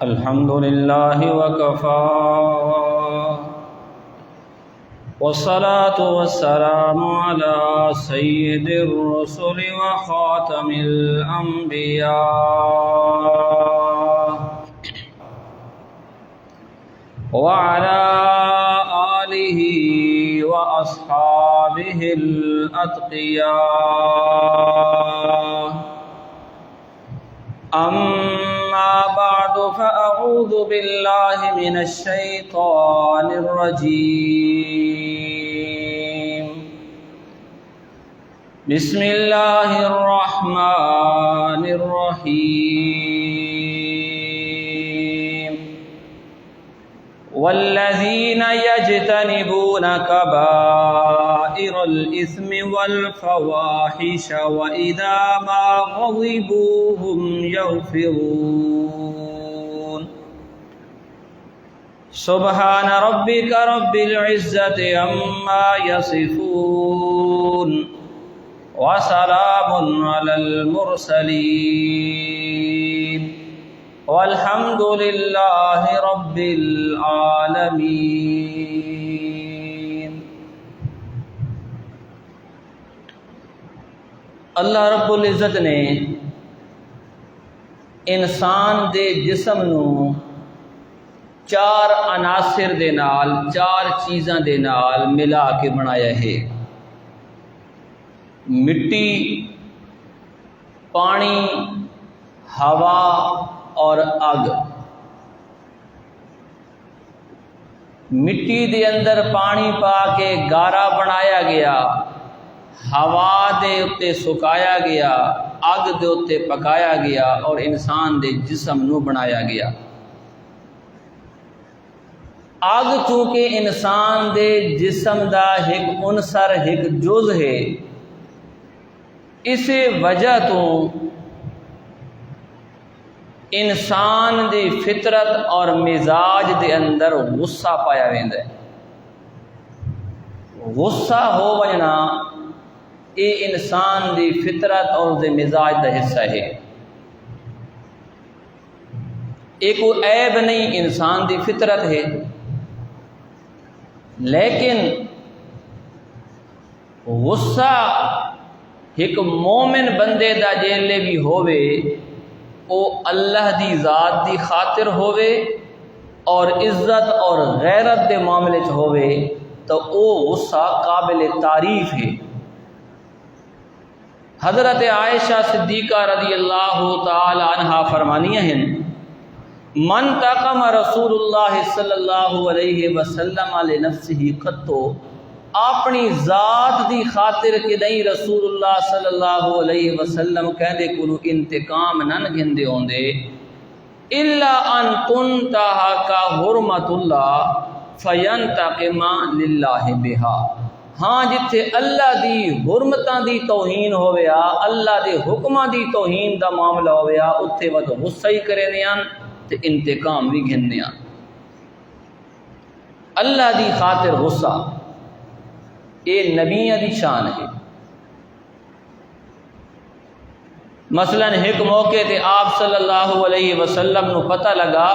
الحمد لله وكفى والصلاة والسلام على سيد الرسل وخاتم الأنبياء وعلى آله وأصحابه الأتقياء. أما بعد فأعوذ بالله من الشيطان الرجيم. بسم الله الرحمن الرحيم. والذين يجتنبون كبائر الإثم والفواحش وإذا ما غضبوا هم يغفرون. سبحان ربك رب العزة عما يصفون وسلام على المرسلين والحمد لله رب العالمین. اللہ رب العزت نے انسان دے جسم نو چار عناصر دے نال، چار چیزاں دے نال ملا کے بنایا ہے: مٹی، پانی، ہوا اور اگ. مٹی دے اندر پانی پا کے گارا بنایا گیا، ہوا دے اتے سکایا گیا، اگ دے اتے پکایا گیا اور انسان دے جسم نو بنایا گیا. اگ چونکہ انسان دے جسم دا ایک عنصر، ایک جز ہے، اسی وجہ تو انسان دی فطرت اور مزاج دے اندر غصہ پایا ویندا ہے. غصہ ہو وجنا یہ انسان دی فطرت اور دے مزاج دا حصہ ہے. یہ کوئی عیب نہیں، انسان دی فطرت ہے. لیکن غصہ ایک مومن بندے دا جیلے بھی ہووے، او اللہ دی ذات دی خاطر ہووے اور عزت اور غیرت دے معاملے چ ہووے تو او غصہ قابل تعریف ہے. حضرت عائشہ صدیقہ رضی اللہ تعالی عنہا فرمانیاں ہیں: من تقم رسول اللہ صلی اللہ علیہ وسلم علی نفسہ قطو، اپنی ذات دی خاطر کہ نہیں رسول اللہ صلی اللہ علیہ وسلم کہندے کولو انتقام نہ گھندے ہوندے، الا ان تنتہک حرمت اللہ فینتقم للہ بہا. ہاں جتھے اللہ دی حرمتاں دی توہین ہویا، اللہ دے حکماں دی توہین دا معاملہ ہویا، اتھے ود غصہ ہی کرے نیان تے انتقام بھی گھندے آن. اللہ دی خاطر غصہ یہ نبیوں دی شان ہے. مثلا ایک موقع تے آپ صلی اللہ علیہ وسلم نو پتہ لگا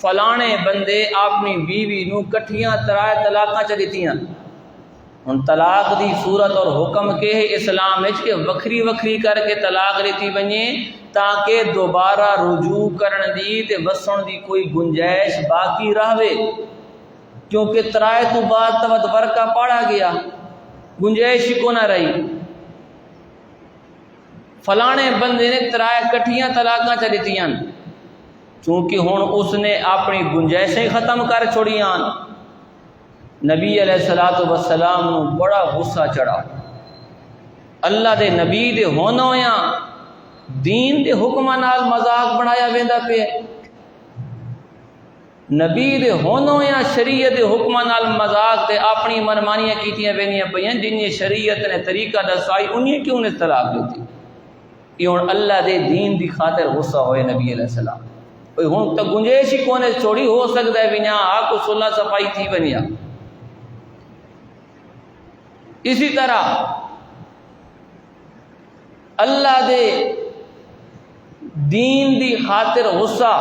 فلانے بندے اپنی بیوی نو کٹھیاں ترائے طلاقاں چ دتیاں. ہن طلاق دی صورت اور حکم کے ہے اسلام وچ کہ وکھری وکھری کر کے طلاق دیتی ونجے تاکہ دوبارہ رجوع کرن دی تے وسن دی کوئی گنجائش باقی رہے، کیونکہ ترائے تو بعد تو ورکا پاڑا گیا، گنجائش کو نہ رہی. فلانے بندے نے ترائے کٹھیاں طلاقاں چ دتیاں، چونکہ ہن اس نے اپنی گنجائشیں ختم کر چھوڑیاں. نبی علیہ الصلوۃ والسلام نو بڑا غصہ چڑھا. اللہ دے نبی دے ہونویاں دین دے حکماں نال مذاق بنایا ویندا پیا. نبی دے ہونویاں شریعت دے حکماں نال مذاق تے اپنی منمانیاں کیتیاں وینیاں پیاں. جنہیں شریعت نے طریقہ دسائی انہیں کیوں نے طلاق دیتی. یہ ہن اللہ دے دین دی خاطر غصہ ہوئے نبی علیہ السلام. ہن تو گنجائش ہی کونے چھوڑی ہو سکتا ہے ونیا آ کو صلح صفائی تھی ونیا. اسی طرح اللہ دے دین دی خاطر غصہ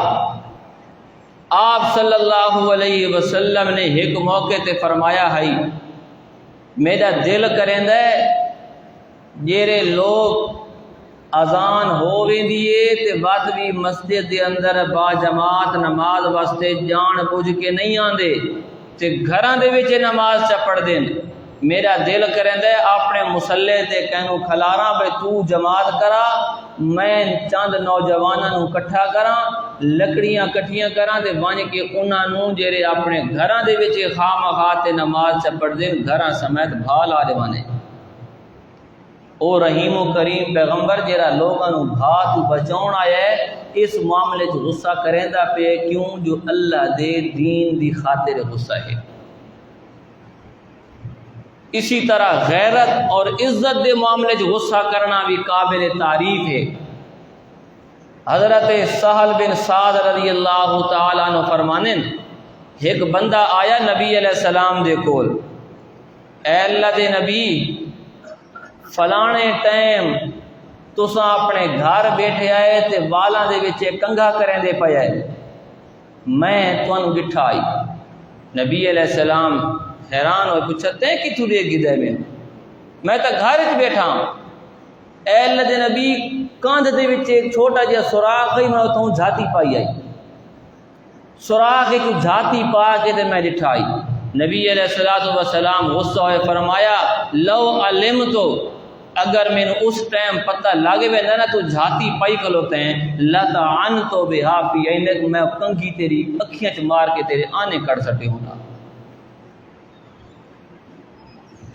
آپ صلی اللہ علیہ وسلم نے ایک موقع تے فرمایا ہے میرا دل کریندا ہے جیرے لوگ اذان ہو ویندی ہے تے بعد بھی مسجد دے اندر با جماعت نماز واسطے جان بوجھ کے نہیں آندے تے گھراں دے وچ نماز چ پڑھ دین، میرا دل کریندا ہے اپنے مصلی تے کہنوں کھلاراں بھئی تو جماعت کرا، میں چند نوجواناں نوں کٹھا کراں، لکڑیاں کٹھیاں کراں تے ون کے انہاں نوں جڑے اپنے گھراں دے وچ خامخواہ تے نماز چ پڑھ دین گھراں سمیت بھال آ دیوانے۔ او رحیم و کریم پیغمبر جڑا لوگاں نوں بھا تو بچاؤن آیا ہے اس معاملے چ غصہ کریندا پے کیوں؟ جو اللہ دے دین دی خاطر غصہ ہے۔ اسی طرح غیرت اور عزت دے معاملے چ غصہ کرنا بھی قابل تعریف ہے۔ حضرت سہل بن سعد رضی اللہ تعالیٰ عنہ فرمانے ایک بندہ آیا نبی علیہ السلام دے کول، اے اللہ دے نبی فلانے ٹائم تساں اپنے گھر بیٹھے آئے تے والاں دے وچ کنگھا کریں دے پئے آئے، میں تانوں ڈٹھا آئی۔ نبی علیہ السلام حیران ہوئے پوچھا تے کتھوں لے گئے میں تو گھر وچ بیٹھا ہوں۔ اے اللہ دے نبی کاندھ دے وچ ایک چھوٹا جہا سوراخ ہے، میں اتوں جھاتی پائی آئی، سوراخ ایک جھاتی پا کے تے میں ڈٹھا آئی۔ نبی علیہ السلام غصہ ہوئے فرمایا لو علمتو اگر میں نے اس ٹائم پتہ لگے ویندا نا تو جھاتی پائی کھلوتے ہیں لطعنتو بہا فی عینک، میں کنگھی تیری اکھیاں چ مار کے تیرے آنے کڑ سٹے ہونا۔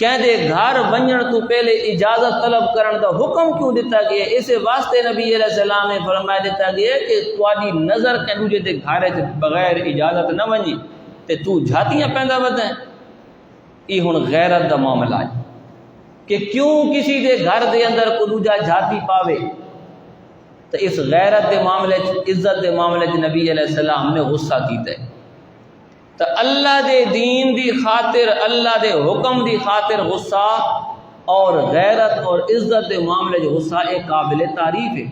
کہندے گھر ونجن تو پہلے اجازت طلب کرن دا حکم کیوں دیتا گیا؟ اس واسطے نبی علیہ السلام نے فرمایا دیتا گیا کہ تواڈی نظر کہیں دے گھر بغیر اجازت نہ ونجی تے تو جھاتیاں پیندا ودیں۔ یہ ہن غیرت دا معاملہ ہے کہ کیوں کسی دے گھر دے اندر کو دوجا جھاتی پاوے، تو اس غیرت دے معاملے عزت دے معاملے نبی علیہ السلام نے غصہ کیتا ہے۔ تو اللہ دے دین دی خاطر اللہ دے حکم دی خاطر غصہ اور غیرت اور عزت دے معاملے غصہ ایک قابل تعریف ہے۔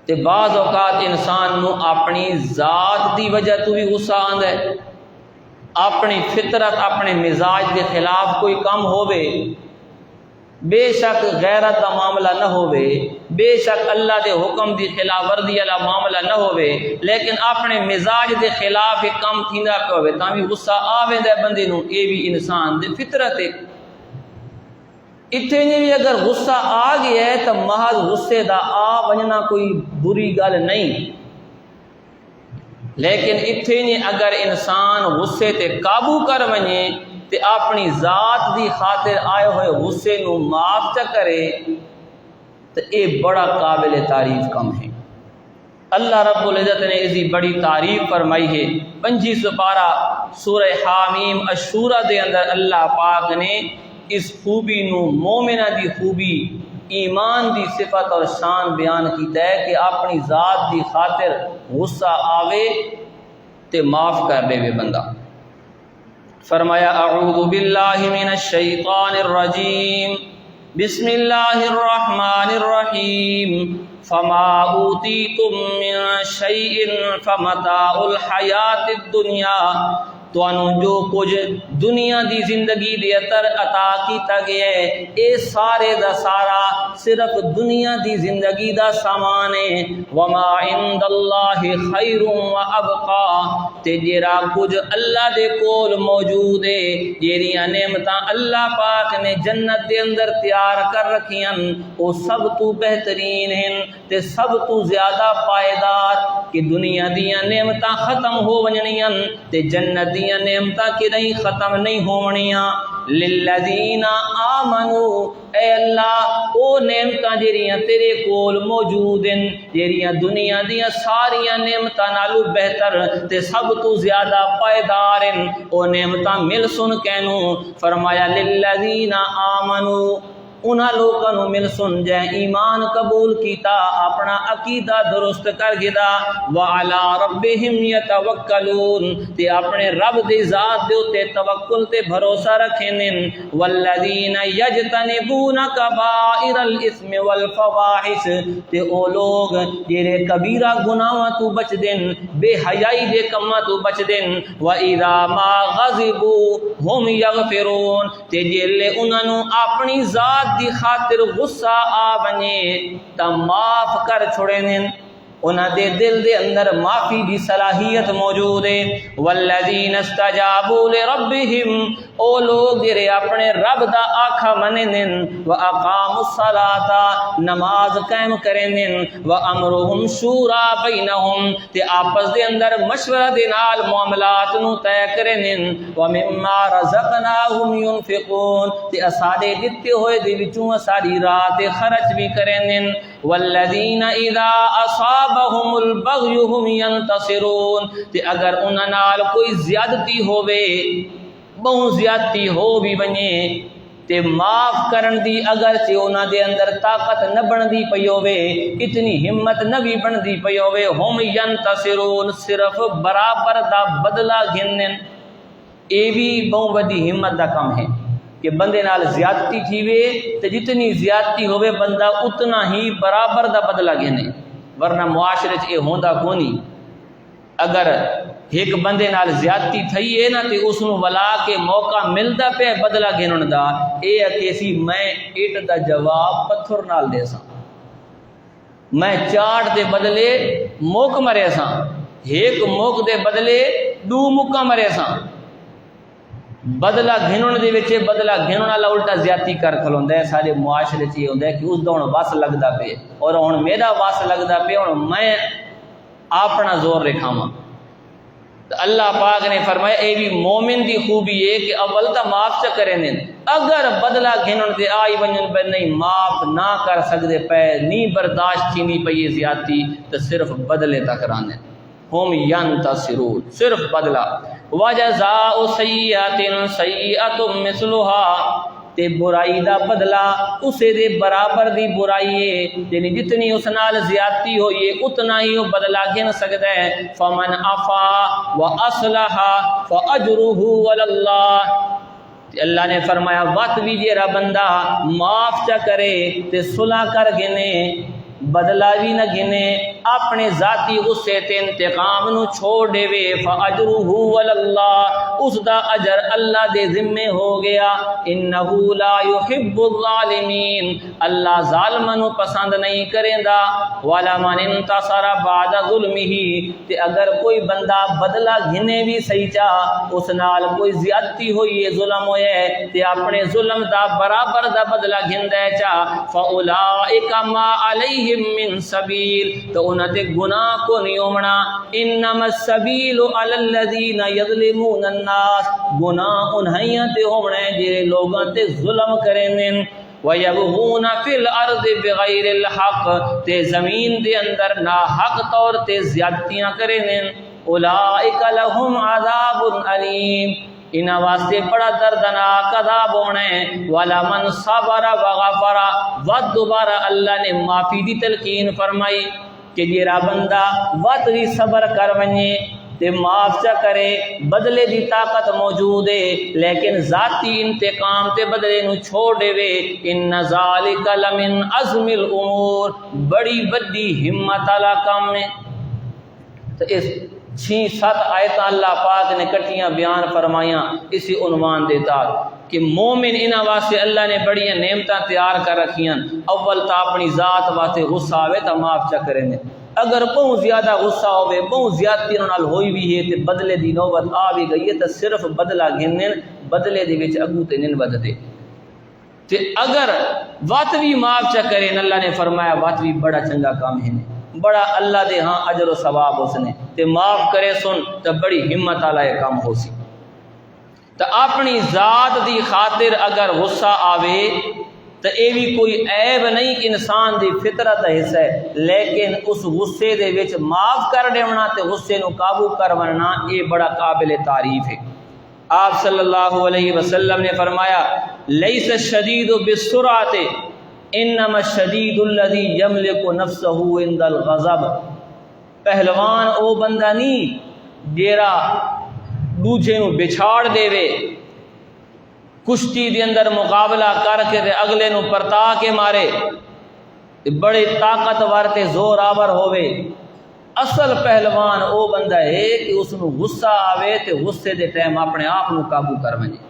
تے بعض اوقات انسان نو اپنی ذات دی وجہ تو بھی غصہ آندا ہے، اپنی فطرت اپنے مزاج کے خلاف کوئی کم ہووے، بے شک غیرت دا معاملہ نہ ہووے، بے شک اللہ دے حکم دی خلاف ورزی والا معاملہ نہ ہووے، لیکن اپنے مزاج دے خلاف ایک کم تھیندا پیا ہووے تاں بھی غصہ آ ویندا ہے بندے نوں، اے بھی انسان دی فطرت ہے۔ اتنے بھی اگر غصہ آ گیا ہے تو محض غصے دا آ ونجنا کوئی بری گل نہیں، لیکن اتنے اگر انسان غصے تے قابو کر ونجے تے اپنی ذات دی خاطر آئے ہوئے غصے نو معاف چا کرے تو اے بڑا قابل تعریف کم ہے۔ اللہ رب العزت نے اسی بڑی تعریف فرمائی ہے 25 سپارہ سورہ حامیم الشورى دے اندر اللہ پاک نے اس خوبی نو مومنہ دی خوبی ایمان دی صفت اور شان بیان کیتا ہے کہ اپنی ذات دی خاطر غصہ آوے تے معاف کر دے وے بندہ۔ فرمایا اعوذ باللہ من الشیطان الرجیم بسم اللہ الرحمن الرحیم فما اوتیتم من شیء فمتاع الحیات الدنیا، تو جو کچھ دنیا دی زندگی دے اندر عطا کیتا گیا ہے اے سارے دا سارا صرف دنیا دی زندگی دا سامان ہے۔ وما عند اللہ خیر و ابقا، تے جیڑا کچھ اللہ دے کول موجود ہے، جیڑیاں نعمتاں اللہ پاک نے جنت دے اندر تیار کر رکھیاں او سب تو بہترین ہیں تے سب تو زیادہ پائیدار، کہ دنیا دیاں نعمتاں ختم ہو ونجنیاں تے جنت دیاں نعمتاں کدیں ختم نہیں ہونیاں۔ للذین آمنوا، اے اللہ او نعمتاں جیڑیاں تیرے کول موجود ہیں، جیڑیاں دنیا دیاں ساریاں نعمتاں نالوں بہتر تے سب تو زیادہ پائیدار ہیں، او نعمتاں مل سن کینوں فرمایا للذین آمنوا، انہاں لوگوں نو مل سن جے ایمان قبول کیتا اپنا عقیدہ درست کر گدا وعلی ربہم یتوکلون تے اپنے رب دی ذات دے تے توکل تے بھروسہ رکھیں والذین یجتنبون کبائر الاثم والفواحش تے او لوگ جڑے کبیرہ گناہاں تو بچ دین بے حیائی دے کماں تو بچ دین واذا ما غضبوا ہم یغفرون تے جلے انہاں نو اپنی ذات دی خاطر غصہ آ بنے تا معاف کر چھوڑیں انہاں دے دل دے اندر معافی دی صلاحیت موجود ہے والذین استجابوا لربہم او لوگ جڑے اپنے رب دا آکھا منن واقاموا الصلاۃ نماز قائم کرن وامرهم شورا بینہم تے آپس دے اندر مشورہ دے نال معاملات نو طے کرن ومما رزقناہم ينفقون تے اساڈے دتے ہوئے دے وچوں ساری رات خرچ بھی کرن والذین اذا اصابهم البغی هم ينتصرون تے اگر انہاں نال کوئی زیادتی ہووے بہت زیادتی ہو بھی بنے تے معاف کرن دی اگرچہ انہاں دے اندر طاقت نہ بندی پئی ہووے اتنی ہمت نہ بھی بندی پئی ہووے ہم ینتصرون صرف برابر دا بدلہ گھنن اے بھی بہت بڑی ہمت دا کام ہے کہ بندے نال زیادتی تھی وے تے جتنی زیادتی ہووے بندہ اتنا ہی برابر دا بدلہ گھنے ورنہ معاشرے چ اے ہوندا کونی اگر ایک بندے نال زیادتی تھئی ہے نا تے اس نو ولا کے موقع ملدا پہ بدلہ گھنن دا اے کیسی میں اٹ دا جواب پتھر نال دے ساں میں چاٹ دے بدلے موک مرے ساں ایک موک دے بدلے دو مکا مرے ساں بدلہ گھنن دے وچ بدلہ گھنن والا الٹا زیادتی کر کھلوندا ہے سارے معاشرے چ ہوندا ہے کہ اس دا ہن وس لگدا پے اور ہن میرا وس لگدا پے ہن میں اپنا زور رکھاواں تو اللہ پاک نے فرمایا اے بھی مومن دی خوبی ہے کہ اول تا معاف چ کریں اگر بدلہ گھنن تے آئی ونجن پر نہیں معاف نہ کر سکدے پے نہیں برداشت تھینی پئی زیادتی تو صرف بدلے تک رانے ہم ینتصرون صرف بدلہ وجزاء سیئۃ سیئۃ مثلها تے برائی دا بدلہ اسے دے برابر دی برائی ہے یعنی جتنی اس نال زیادتی ہوئی ہے اتنا ہی وہ بدلہ گھن سکتا ہے فمن عفا واصلح فاجرہ علی اللہ اللہ نے فرمایا وقت بھی جیرا بندہ معاف چا کرے تے صلح کر گنے بدلہ بھی نہ گنے اپنے ذاتی غصے تے انتقام نو چھوڑ دے وے فاجرہ علی اللہ اس دا اجر اللہ دے ذمے ہو گیا انہ لا یحب الظالمین اللہ ظالماں نو پسند نہیں کریندا والا من انتصر بعد ظلمہ تے اگر کوئی بندہ بدلہ گھنے بھی صحیح چاہ اس نال کوئی زیادتی ہوئی ہے ظلم ہوئے تے اپنے ظلم دا برابر دا بدلہ گھندے چاہ فاولئک ما علیہ من سبیل تو انہاں تے گناہ کو نہیں ہومنا انما السبیل علی الذین یظلمون الناس گناہ انہیاں تے ہومنے جے لوگاں تے ظلم کریں وَيَبْغُونَ فِي الْأَرْضِ بِغَيْرِ الْحَقِّ تے زمین دے اندر نا حق طور تے زیادتیاں کریں اولئک لہم عذاب علیم انہاں واسطے بڑا دردناک عذاب ہونا ہے والا من صبر وغفر ود دوبارہ اللہ نے معافی دی تلقین فرمائی کہ جیرا بندہ وت بھی صبر کر ونجے تے معاف چا کرے بدلے دی طاقت موجود ہے لیکن ذاتی انتقام تے بدلے نو چھوڑ دے وے ان ذالک لمن عزم الامور بڑی بڑی ہمت والا کام ہے تو اس 6-7 آیتاں اللہ پاک نے کٹیاں بیان فرمائیاں اسی عنوان دیتا کہ مومن انہاں واسطے اللہ نے بڑی نعمتاں تیار کر رکھیاں اول تا اپنی ذات واسطے غصہ آوے تا معاف چا کریں اگر بہت زیادہ غصہ ہوئے بہت زیادتی نال ہوئی بھی ہے تے بدلے دی نوبت آ بھی گئی ہے تے صرف بدلہ گھنن بدلے دی وچ اگوں تے نن ود دے تے اگر وات بھی معاف چا کریں اللہ نے فرمایا وات بھی بڑا چنگا کام ہے بڑا اللہ دے ہاں اجر و ثواب اس نے تے معاف کرے سن تے بڑی ہمت والا یہ کام ہو سی تے اپنی ذات دی خاطر اگر غصہ آوے تو یہ بھی کوئی عیب نہیں کہ انسان دی فطرت حصہ ہے لیکن اس غصے دے وچ معاف کر دینا تے غصے نو قابو کر ورنا یہ بڑا قابل تعریف ہے آپ صلی اللہ علیہ وسلم نے فرمایا لیس الشدید بالسرعۃ انما الشدید الذی یملک نفسہ عند الغضب، پہلوان او بندہ نہیں جیڑا دوجے نو بچھاڑ دے وے، کشتی دے اندر مقابلہ کر کے تے اگلے نو پرتا کے مارے، بڑے طاقتور تے زور آور ہوئے۔ اصل پہلوان او بندہ ہے کہ اس نو غصہ آوے تے غصے دے ٹائم اپنے آپ نو قابو کر ونجے،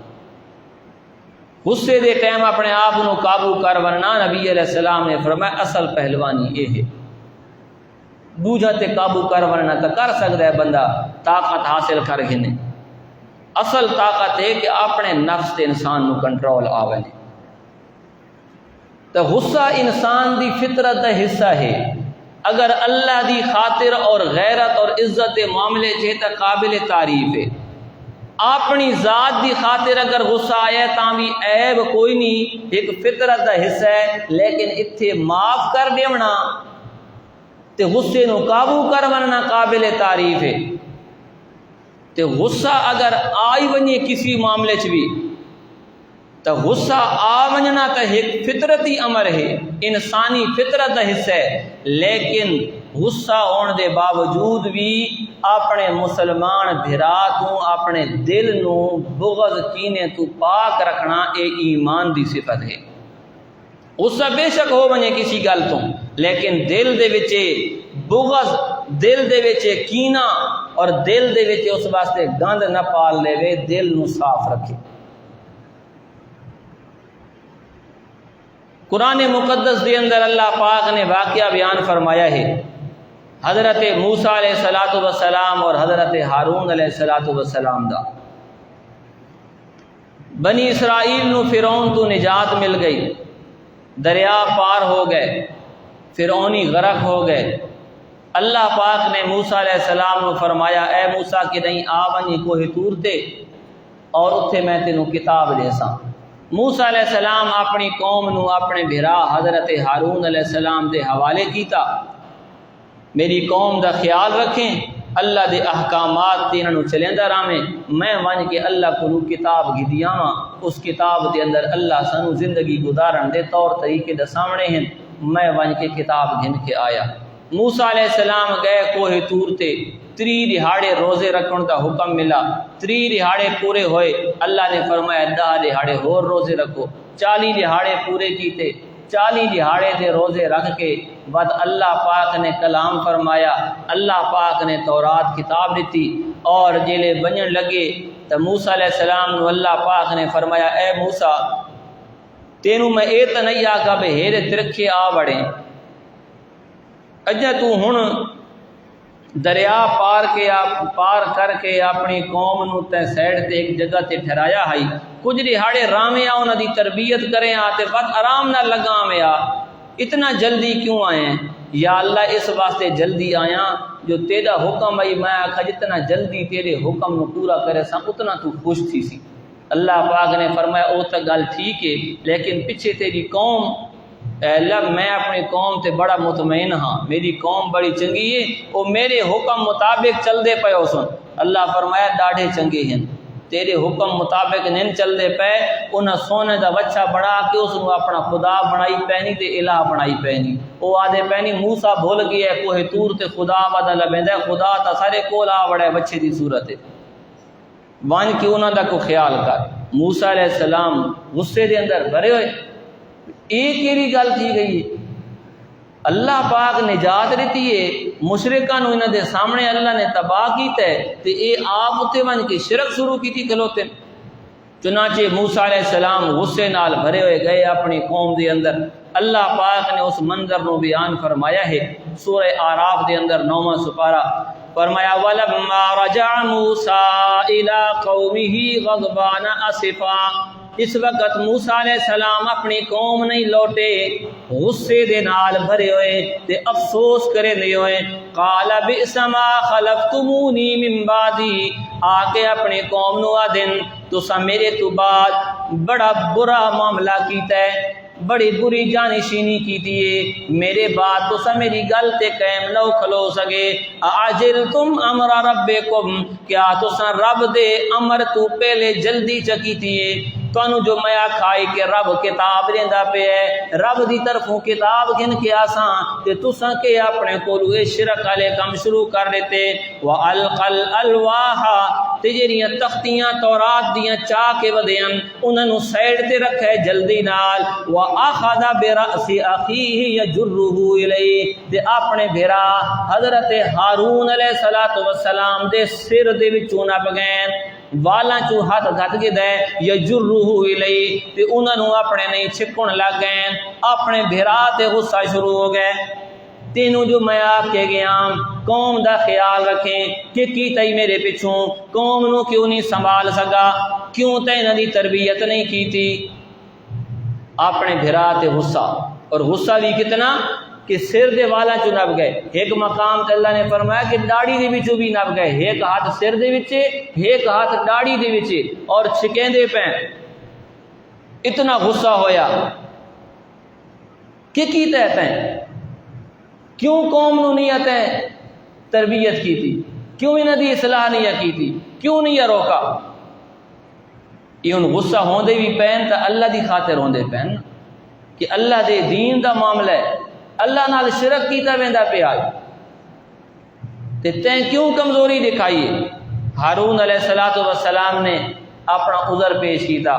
غصے دے ٹائم اپنے آپ نو قابو کر ورنا نبی علیہ السلام نے فرمایا اصل پہلوانی یہ ہے۔ دوجا تے قابو کر ورنا تو کر سکتا ہے بندہ طاقت حاصل کر گھنے، اصل طاقت ہے کہ اپنے نفس تے انسان نو کنٹرول آوے۔ تو غصہ انسان دی فطرت دا حصہ ہے، اگر اللہ دی خاطر اور غیرت اور عزت دے معاملے چھے تو قابل تعریف ہے۔ اپنی ذات دی خاطر اگر غصہ آیا تاں بھی عیب کوئی نہیں، ایک فطرت دا حصہ ہے، لیکن اتھے معاف کر دیونا تے غصے نو قابو کر ورنا قابل تعریف ہے۔ تے غصہ اگر آئی ونجے کسی معاملے چ بھی تو غصہ آ ونجنا تو ایک فطرتی امر ہے، انسانی فطرت کا حصہ ہے، لیکن غصہ ہونے دے باوجود بھی اپنے مسلمان بھرا تو اپنے دل نو بغض کینے تو پاک رکھنا اے ایمان دی صفت ہے۔ غصہ بے شک ہو ونجے کسی گل تو، لیکن دل دے وچے بغض، دل دے وچے کینہ اور دل دے وچے اس واسطے گند نہ پال لے وے، دل نو صاف رکھے۔ قرآن مقدس دے اندر اللہ پاک نے واقعہ بیان فرمایا ہے حضرت موسیٰ علیہ السلام اور حضرت ہارون علیہ السلام دا۔ بنی اسرائیل نو فرعون تو نجات مل گئی، دریا پار ہو گئے، فرعونی غرق ہو گئے۔ اللہ پاک نے موسیٰ علیہ السلام نو فرمایا اے موسیٰ کہ نہیں آونی کوہ طور تے اور اتھے میں تینوں کتاب دے ساں۔ موسیٰ علیہ السلام اپنی قوم نو اپنے بھرا حضرت ہارون علیہ السلام دے حوالے کیتا، میری قوم دا خیال رکھیں، اللہ دے احکامات تینوں نو چلیندہ رامیں، میں ون کے اللہ کو کتاب گھدیاں ہاں، اس کتاب دے اندر اللہ سانو زندگی گزارن دے طور طریقے دے سامنے ہیں، میں ون کے کتاب گھن کے آیا۔ موسیٰ علیہ السلام گئے کوہ طور تے، 3 دہاڑے روزے رکھن دا حکم ملا، 3 دہاڑے پورے ہوئے، اللہ نے فرمایا 10 دہاڑے اور روزے رکھو، 40 دہاڑے پورے کیتے، 40 دہاڑے دے روزے رکھ کے بعد اللہ پاک نے کلام فرمایا، اللہ پاک نے تورات کتاب دیتی، اور جیلے بنن لگے تو موسیٰ علیہ السلام نو اللہ پاک نے فرمایا اے موسیٰ تینوں میں اے تو نہیں آکا بے ہیرے ترکھے آ بڑیں، اجا تو ہن دریا پار کر کے اپنی قوم نو تے سیڈ تے ایک جگہ تے ٹھہرایا ہائی، کچھ دہاڑے رامے آ انہاں دی تربیت کریں آتے وقت آرام نہ لگا میں آ، اتنا جلدی کیوں آئے ہیں؟ یا اللہ اس واسطے جلدی آیا جو تیرا حکم آئی، میں آکھا جتنا جلدی تیرے حکم نو پورا کرے سا اتنا تو خوش تھی سی۔ اللہ پاک نے فرمایا او تا گل ٹھیک ہے، لیکن پیچھے تیری قوم، اے اللہ میں اپنی قوم تے بڑا مطمئن ہاں، میری قوم بڑی چنگی ہے، وہ میرے حکم مطابق چل دے پے سن۔ اللہ فرمایا ڈاڑھے چنگے ہیں، تیرے حکم مطابق نہیں چل دے پے، انہاں سونے دا بچہ بڑا کے اس نو اپنا خدا بنائی پینی تے الہ بنائی پینی، وہ آدھے پینی موسیٰ بھول گیا ہے کوہ طور تے خدا وعدہ لبیندا ہے، خدا تا سارے کول آ وڑے بچے دی صورت ہے، وان کے انہاں دا کو خیال کر۔ موسیٰ علیہ السلام غصے دے اندر بھرے ہوئے، ایک کیری گل تھی گئی، اللہ پاک نجات دیتی ہے، مشرکاں نو انہاں دے سامنے اللہ نے تباہ کیتا ہے تے اے آپ اتے ون کے شرک شروع کیتی کھلوتے۔ چنانچہ موسیٰ علیہ السلام غصے نال بھرے ہوئے گئے اپنی قوم دے اندر، اللہ پاک نے اس منظر نو بیان فرمایا ہے سورہ اعراف دے اندر 9واں سپارہ، فرمایا وَلَمَّا رَجَعَ مُوسَىٰ إِلَىٰ قَوْمِهِ غَضْبَانَ أَسِفًا، اس وقت موسیٰ علیہ السلام اپنی قوم نہیں لوٹے، غصے دے نال بھرے ہوئے تے افسوس کرے لے ہوئے، قال بئس ما خلفتمونی من بعدی، آکے اپنی قوم نو آدن تسا میرے تو بعد بڑا برا معاملہ کیتا ہے، بڑی بری جانشینی کیتی ہے، میرے بعد تسا میری گل تے قائم نہ کھلو سکے۔ اعجلتم امر ربکم، کیا تسا رب دے امر تو پہلے جلدی چکیتی ہے؟ تانوں جو میں آکھائی کہ رب کتاب دیندا پیا ہے، رب دی طرفوں کتاب گھن کے آساں تے تساں کے اپنے کولو اے شرک والے کم شروع کر دیتے۔ وَأَلْقَى الْأَلْوَاحَ، تے جڑیاں تختیاں تورات دیاں چاہ کے ودیاں انہاں نوں سائیڈ تے رکھا ہے جلدی نال۔ وَأَخَذَ بِرَأْسِ أَخِيهِ يَجُرُّهُ إِلَيْهِ، تے اپنے بھرا حضرت ہارون علیہ السلام دے سر دے وچوں نپ گئے، والاں چوں ہاتھ گھت کے دے یجرہ الیہ، تے انہاں نوں اپنے نہیں چھکن لگ گئے، اپنے بھرا تے غصہ شروع ہو گئے۔ تینوں جو میں آ کے گیا قوم دا خیال رکھیں کہ کیتا ہی میرے پیچھوں، قوم نو کیوں نہیں سنبھال سکا، کیوں تے انہاں دی تربیت نہیں کی تھی؟ اپنے بھرا تے غصہ، اور غصہ بھی کتنا کہ سر دے والا چوں نپ گئے۔ ایک مقام تے اللہ نے فرمایا کہ داڑھی دے وچوں بھی نپ گئے، ایک ہاتھ سر دے وچ ایک ہاتھ داڑھی دے وچ، اور چھکیندے پے۔ اتنا غصہ ہویا کہ کی کہتے ہیں کیوں قوم نو نہیں آتے تربیت کی تھی، کیوں انہاں دی اصلاح نہیں کی تھی، کیوں نہیں روکا؟ یہ ان غصہ ہوندے بھی پین تا اللہ دی خاطر ہوندے پین کہ اللہ دے دین دا معاملہ ہے، اللہ نال شرک کیتا ویندا پیا تے تیں کیوں کمزوری دکھائی ہے؟ ہارون علیہ السلام نے اپنا عذر پیش کیتا،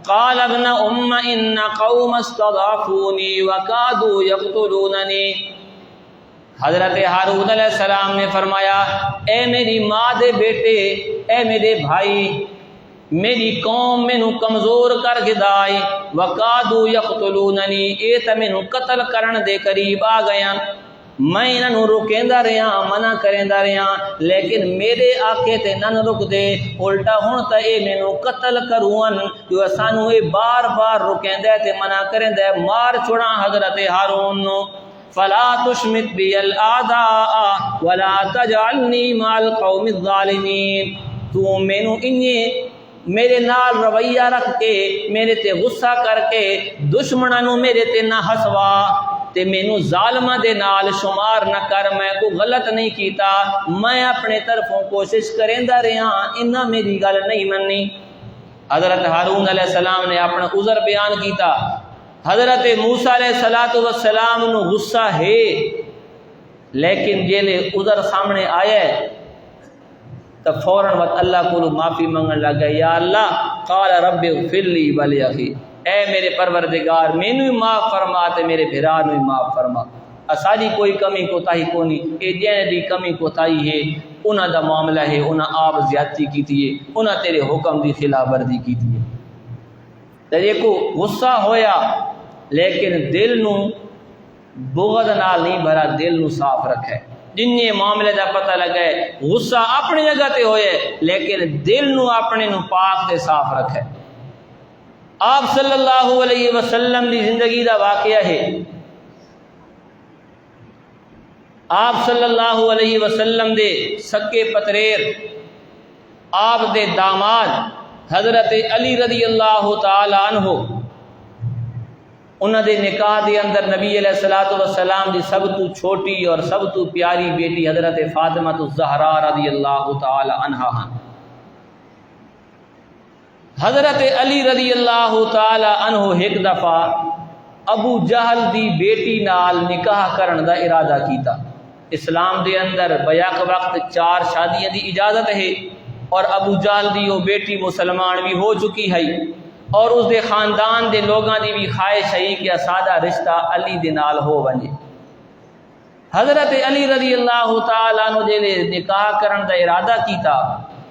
قال ابن ام ان قوم استضعفونی وکادوا یقتلوننی۔ حضرت ہارون علیہ السلام نے فرمایا، اے میری ماں دے بیٹے، اے میرے بھائی، میری قوم مینوں کمزور کر گدائی، وقادو یقتلوننی، اے تے مینوں قتل کرن دے قریب آ گیا، میں انہاں نوں روکیندا رہیا، منع کریندا رہیا، لیکن میرے آکے تے نہ رک دے، الٹا ہن تے اے مینوں قتل کرون، جو سانوں اے بار بار روکیندا تے منع کریندا، مار چھڑا حضرت ہارون نو۔ فلا تشمت بی الاعداء ولا تجعلنی مع القوم الظالمین، تو مینوں انہیں میرے نال رویہ رکھ کے، میرے تے غصہ کر کے دشمناں نوں میرے تے نہ ہسوا، تے مینوں ظالماں دے نال شمار نہ کر، میں کو غلط نہیں کیتا، میں اپنے طرفوں کوشش کریندا رہیا، انہاں میری گل نہیں مننی۔ حضرت ہارون علیہ السلام نے اپنا عذر بیان کیتا۔ حضرت موسیٰ علیہ السلام نو غصہ ہے، لیکن جیلے عذر سامنے آیا ہے تو فوراً وقت اللہ کو معافی منگن لگ گئے، یا اللہ قال رب اغفر لی ولی اخی، اے میرے پروردگار مینوں ہی معاف فرما تے میرے بھرا نوں ہی معاف فرما، اساڈی کوئی کمی کوتاہی کونی، اے جن دی کمی کوتاہی ہے انہاں دا معاملہ ہے، انہاں آپ زیادتی کیتی ہے، انہاں تیرے حکم دی خلاف ورزی کیتی ہے۔ تے دیکھو غصہ ہویا لیکن دل نو بغض نال نہیں بھرا، دل نو صاف رکھے۔ جن معاملے دا پتہ لگا ہے غصہ اپنی جگہ تے ہوئے لیکن دل نو اپنے نو پاک تے صاف رکھے۔ آپ صلی اللہ علیہ وسلم دی زندگی دا واقعہ ہے، آپ صلی اللہ علیہ وسلم دے سکے پتریر، آپ دے داماد حضرت علی رضی اللہ تعالی عنہ، انہاں دے نکاح دے اندر نبی علیہ السلام دی سب تو چھوٹی اور سب تو پیاری بیٹی حضرت فاطمہ الزہرا رضی اللہ تعالی عنہا ہیں۔ حضرت علی رضی اللہ تعالی عنہ ایک دفعہ ابو جہل دی بیٹی نال نکاح کرن دا ارادہ کیتا۔ اسلام دے اندر بیک وقت 4 شادیاں دی اجازت ہے، اور ابو جہل دی وہ بیٹی مسلمان بھی ہو چکی ہے، اور اس دے خاندان دے لوگاں دی بھی خواہش ہے کہ سادہ رشتہ علی دے نال ہو ونجے۔ حضرت علی رضی اللہ تعالیٰ عنہ دے نکاح کرن دا ارادہ کیتا،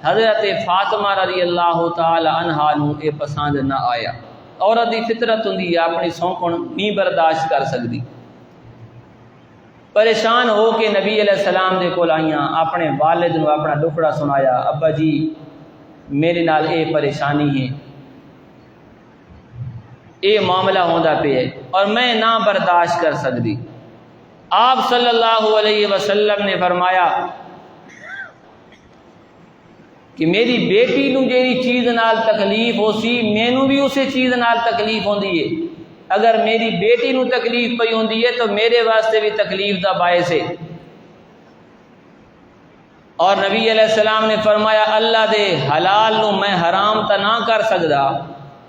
حضرت فاطمہ رضی اللہ تعالیٰ عنہ نو اے پسند نہ آیا۔ عورت دی فطرت ہوندی ہے اپنی سونکن نہیں برداشت کر سکتی، پریشان ہو کے نبی علیہ السلام دے کول آئیاں، اپنے والد نو اپنا دکھڑا سنایا، ابا جی میرے نال اے پریشانی ہے، اے معاملہ ہوندا پہ ہے اور میں نہ برداشت کر سکتی۔ آپ صلی اللہ علیہ وسلم نے فرمایا کہ میری بیٹی نو جیڑی چیز نال تکلیف ہو سی، مینوں بھی اسی چیز نال تکلیف ہوندی ہے، اگر میری بیٹی نو تکلیف پئی ہوندی ہے تو میرے واسطے بھی تکلیف دا باعث ہے۔ اور نبی علیہ السلام نے فرمایا اللہ دے حلال نو میں حرام تا نہ کر سکدا،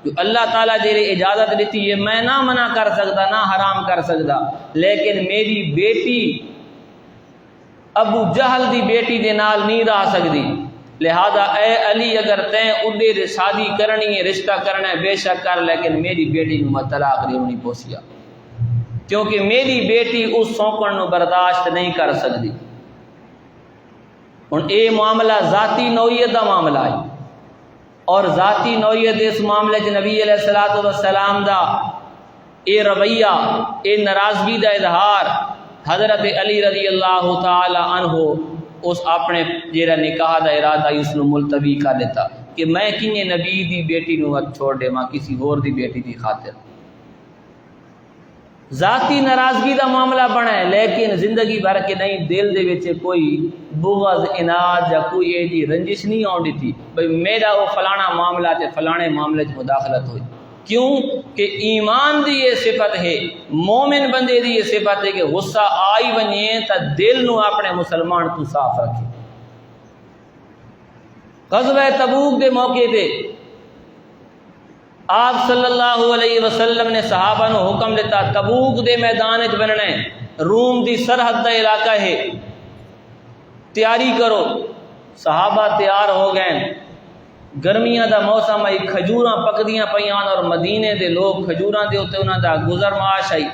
جو اللہ تعالیٰ جیرے اجازت دیتی ہے میں نہ منع کر سکدا نہ حرام کر سکدا، لیکن میری بیٹی ابو جہل دی بیٹی دے نال نہیں رہ سکدی، لہذا اے علی اگر تیں اڈے شادی کرنی ہے رشتہ کرنا ہے بے شک کر، لیکن میری بیٹی نو میں طلاق نہیں پوسیا، کیونکہ میری بیٹی اس سونکن نو برداشت نہیں کر سکتی۔ ہن اے معاملہ ذاتی نوعیت دا معاملہ ہے، اور ذاتی نوعیت اس معاملے چ نبی علیہ الصلوۃ والسلام دا اے رویہ اے ناراضگی دا اظہار حضرت علی رضی اللہ تعالی عنہ اس اپنے جیڑا نکاح دا ارادہ اس نو ملتوی کر دیتا کہ میں کنے نبی دی بیٹی نو چھوڑ دے ماں کسی اور دی بیٹی دی خاطر۔ ذاتی ناراضگی دا معاملہ بنا ہے، لیکن زندگی بھر کے نہیں دل دے وچ کوئی بغض اناد یا کوئی ایجی رنجش نہیں آنی تھی بھئی میرا وہ فلانا معاملہ تے فلانے معاملے چ مداخلت ہوئی، کیوں کہ ایمان دی یہ صفت ہے، مومن بندے دی یہ صفت ہے کہ غصہ آئی ونجے تا دل نو اپنے مسلمان تو صاف رکھے۔ غزوہ تبوک دے موقع تے آپ صلی اللہ علیہ وسلم نے صحابہ نو حکم دیتا تبوک دے میدان وچ بننا ہے، روم دی سرحد دا علاقہ ہے، تیاری کرو۔ صحابہ تیار ہو گئے، گرمیاں دا موسم آئی، کھجوراں پکدیاں پیان اور مدینے دے لوگ کھجوراں دے اوتے انہاں دا گزر معاش آئی۔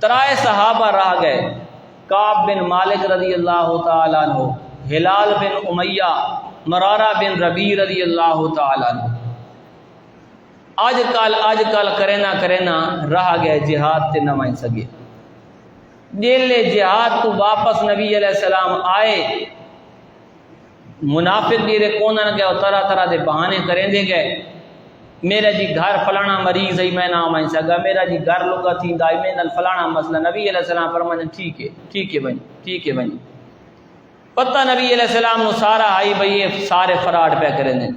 ترائے صحابہ راہ گئے، کعب بن مالک رضی اللہ تعالیٰ عنہ، ہلال بن امیہ، مرارہ بن ربیع رضی اللہ تعالیٰ عنہ۔ آج کل کرینا رہ گئے جہاد تے نہ وائن سگے۔ جیلے جہاد تو واپس نبی علیہ السلام آئے، منافق میرے کونہ نہ گئے، طرح دے بہانے کریں دے گئے، میرا جی گھر فلانا مریض ہے میں نہ وائن سگا، میرا جی گھر لوگا تھی دائی میں نل فلانا مسئلہ۔ نبی علیہ السلام فرمانے ٹھیک ہے بھائی، پتہ نبی علیہ السلام نو سارا آئی بھئی یہ سارے فراڈ پہ کریں دیں۔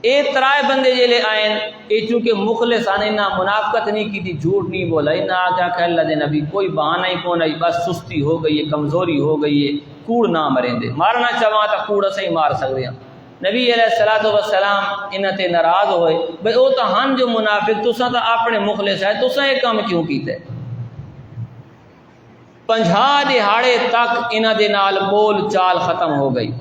اے ترائے بندے جیلے آئین، اے چونکہ مخلص آنے نہ منافقت نہیں کی تھی، جھوٹ نہیں بولا، نہ آگیا کہ اللہ دے نبی کوئی بہانہ ہی کون آئی، بس سستی ہو گئی ہے، کمزوری ہو گئی ہے، کوڑ نہ مریں دے، مارنا چاہاں تا کوڑ سے ہی مار سکتے ہیں۔ نبی علیہ السلام انہاں تے ناراض ہوئے بھئی او تا ہن جو منافق تساں تا اپنے مخلص ہے تساں یہ کام کیوں کیتے؟ 50 دہاڑے تک انہاں دے نال بول چال ختم ہو گئی،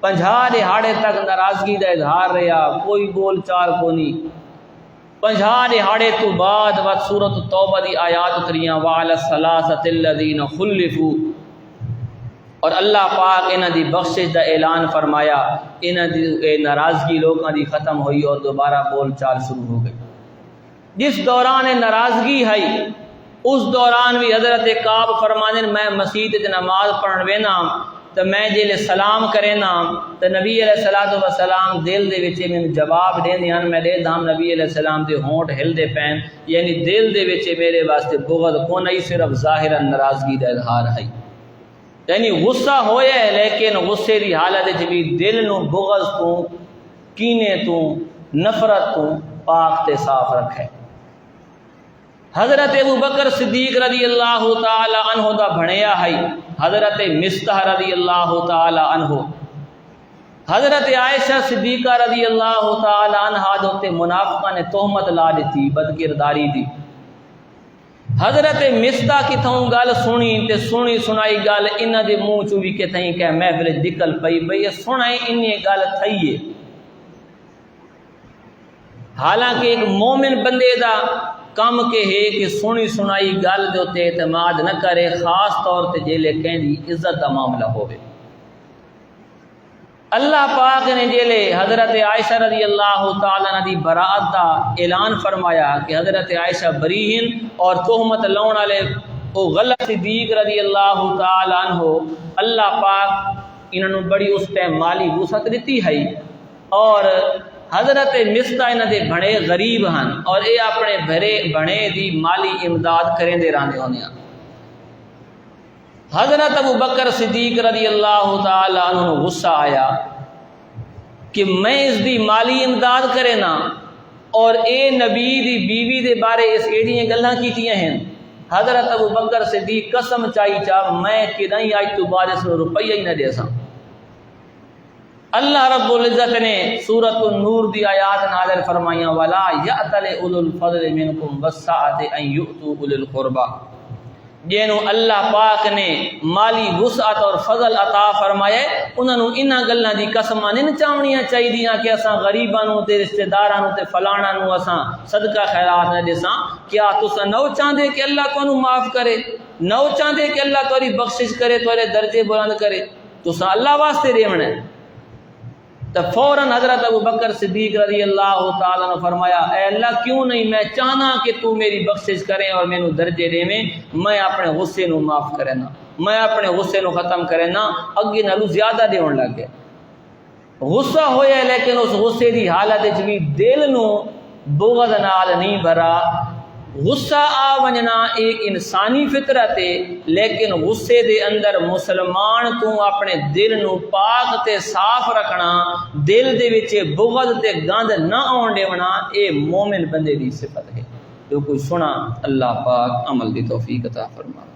50 دہاڑے تک ناراضگی دا اظہار رہا، کوئی بول چال کو نہیں۔ 50 دہاڑے تو بعد سورۃ التوبہ دی آیات اتریاں وعلی الثلاثۃ الذین خلفوا، اور اللہ پاک انہاں دی بخشش دا اعلان فرمایا، انہاں دی ناراضگی لوگاں دی ختم ہوئی اور دوبارہ بول چال شروع ہو گئی۔ جس دوران ناراضگی ہے اس دوران بھی حضرت کعب فرمانے میں مسجد تے نماز پڑھن وینا تو میں جیلے سلام کرے نا تو نبی علیہ السلام دل دے وچے میں جواب دین دیان میں دے دام نبی علیہ السلام دے ہونٹ ہل دے پین، یعنی دل دے وچے میرے واسطے بغض کو نہیں، صرف ظاہرا ناراضگی دا اظہار ہے، یعنی غصہ ہویا ہے لیکن غصے دی حالت وچ بھی دل نو بغض تو کینے تو نفرت تو پاک تے صاف رکھے۔ حضرت ابو بکر صدیق رضی اللہ تعالی عنہ دا بھڑیا ہے، حضرت مستح رضی اللہ تعالی عنہ، حضرت عائشہ صدیقہ رضی اللہ تعالی عنہ دوتے منافقہ نے تہمت لا دیتی بدکرداری دی۔ حضرت مستح کی تھوں گل سنی تے سنی سنائی گل انہاں دے منہ چوں بھی کہ تھیں کہ محفل نکل پئی بھئی سنائی انی گل تھئی ہے، حالانکہ ایک مومن بندے دا کم کے ہے کہ سنی سنائی گل دے تے اعتماد نہ کرے، خاص طور تے جیلے کہندی عزت دا معاملہ ہوئے۔ اللہ پاک نے جیلے حضرت عائشہ رضی اللہ تعالیٰ عنہ دی براءت دا اعلان فرمایا کہ حضرت عائشہ بری ہیں اور تہمت لاؤن والے او غلط صدیق رضی اللہ تعالیٰ عنہ، اللہ پاک انہوں نے بڑی اس ٹائم مالی وسعت دیتی ہے، اور حضرت مستح انہاں دے بڑے غریب ہن اور اے اپنے بڑے دی مالی امداد کریں دے راندے ہونے ہیں۔ حضرت ابو بکر صدیق رضی اللہ تعالی عنہ غصہ آیا کہ میں اس دی مالی امداد کرے نا اور اے نبی دی بیوی دے بارے اس ایڑیاں گلاں کیتیاں ہیں۔ حضرت ابو بکر صدیق قسم چائی چا میں کدائیں آج تو بعد اس روپیہ ہی نہ دے ساں۔ اللہ رب العزت نے سورۃ النور دی آیات نازل فرمائیاں ولا یأتل اولو الفضل منکم والسعۃ ان یؤتوا اولي القربى، جنوں اللہ پاک نے مالی وسعت اور فضل عطا فرمائے انہاں نوں انہاں گلاں دی قسماں نہیں چاونیاں چاہیدیاں کہ اساں غریباں نوں تے رشتہ داراں نوں تے فلانا نوں اساں صدقہ خیرات نہ دیساں۔ کیا تساں نو چاہندے کہ اللہ تانوں معاف کرے، نو چاہندے کہ اللہ تہاڈی بخشش کرے، تہاڈے درجے بلند کرے، تساں اللہ واسطے دیونا ہے۔ تو فوراً حضرت ابو بکر صدیق رضی اللہ تعالیٰ نے فرمایا اے اللہ کیوں نہیں، میں چاہنا کہ تو میری بخشش کریں اور مینوں درجے دے میں اپنے غصے نو معاف کرے نا، میں اپنے غصے نو ختم کرے نا۔ اگے نالوں زیادہ دیون لگ گیا، غصہ ہویا لیکن اس غصے دی حالت وچ بھی دل نو بغض نال نہیں بھرا۔ غصہ آ ونجنا ایک انسانی فطرت ہے، لیکن غصے دے اندر مسلمان تو اپنے دل نو پاک تے صاف رکھنا، دل دے وچ بغض تے گند نہ آن دیونا، اے مومن بندے دی صفت ہے۔ جو کوئی سنا اللہ پاک عمل دی توفیق عطا فرمائے۔